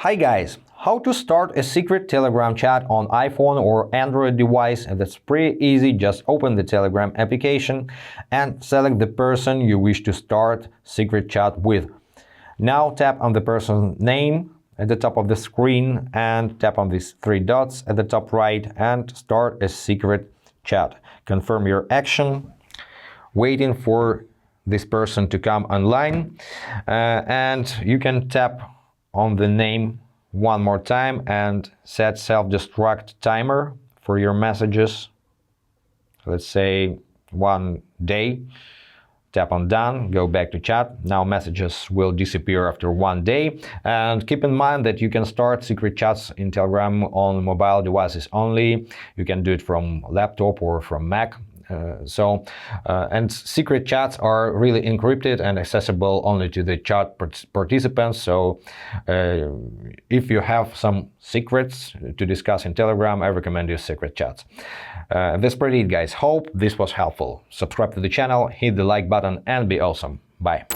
Hi guys, how to start a secret Telegram chat on iPhone or Android device? And that's pretty easy. Just open the Telegram application and select the person you wish to start secret chat with. Now tap on the person's name at the top of the screen and tap on these three dots at the top right and start a secret chat. Confirm your action, waiting for this person to come online, and you can tap on the name one more time and set self-destruct timer for your messages. Let's say 1 day. Tap on done, go back to chat. Now messages will disappear after 1 day. And keep in mind that you can start secret chats in Telegram on mobile devices only. You can do it from laptop or from Mac. And secret chats are really encrypted and accessible only to the chat participants. So if you have some secrets to discuss in Telegram, I recommend you secret chats. That's pretty it, guys. Hope this was helpful. Subscribe to the channel, hit the like button, and be awesome. Bye.